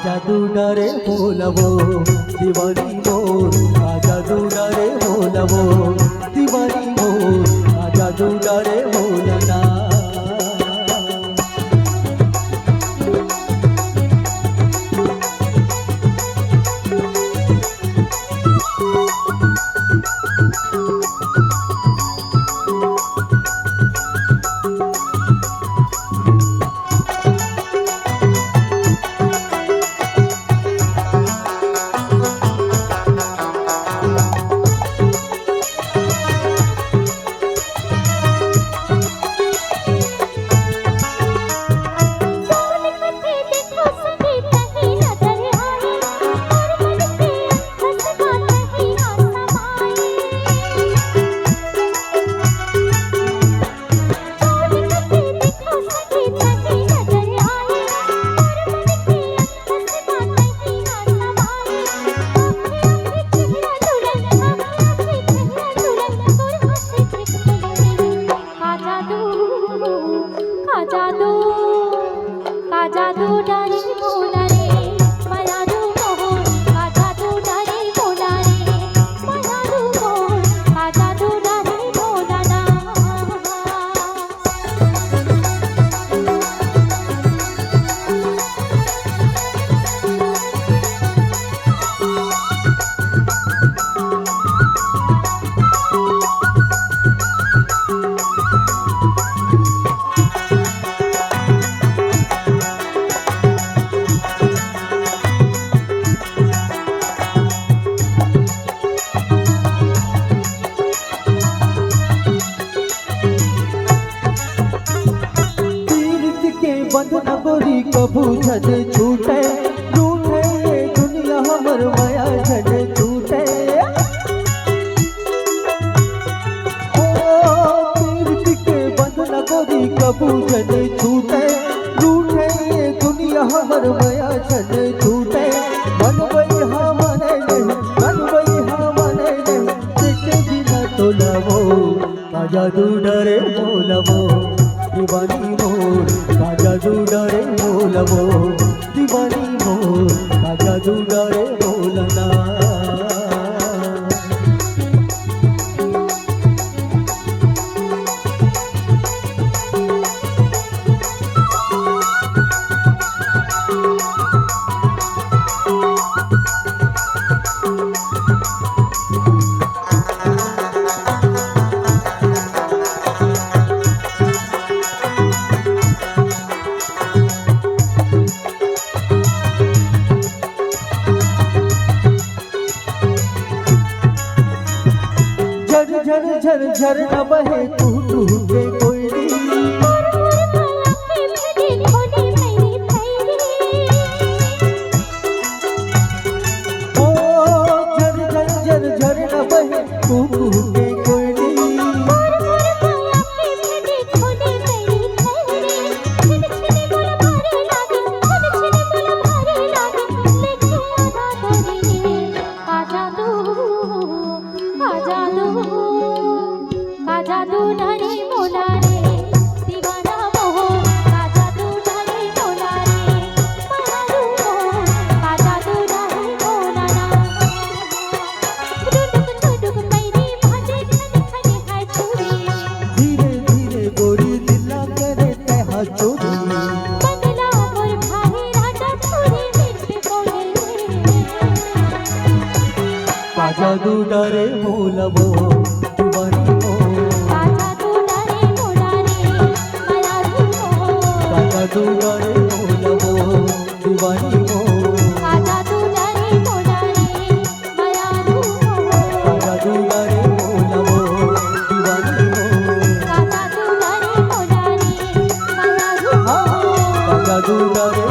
जादू डरे बोलबो दीवानी मोर का जादू डरे बोलबो दीवानी मोर का जादू डरे बोलना। जादू डरे बोला रे मायारू मोहन का जादू डरे बोला रे मायारू मोहन का जादू डरे बोला ना। बंधन गोरी कबू झट छूटे रूठे ये दुनिया हमर माया झट छूटे। ओ पीर के बंधन गोरी कबू झट छूटे रूठे ये दुनिया हमर माया झट छूटे। मन वही हमने नहीं मन वही हमने नहीं देखे बिना तो लवो का जादू डरे बोलबो दीवानी मोर का जादू डरे बोलबो दीवानी मोर का जादू डरे बोलना। झर झर झर न बहे तू तू के कोयली ओ झर झर झर झर न बहे तू तू के कोयली। जादू डरे बोला रे दीवाना मोहन का जादू डरे बोला रे मायारू मोहन का जादू डरे बोला ना। डुडुक डुडुक मेरी भाजे खड़े है चूड़ी धीरे धीरे गोरी दिला करे तह चोरी। बदला मोर भाई राजा चूड़ी मीठे बोले का जादू डरे बोलबो दीवानी जादू डरे बोलबो दीवानी मोर का जादू डरे बोला रे मायारू मोहन जादू डरे बोलबो दीवानी मोर का जादू डरे बोला रे मायारू जादू डरे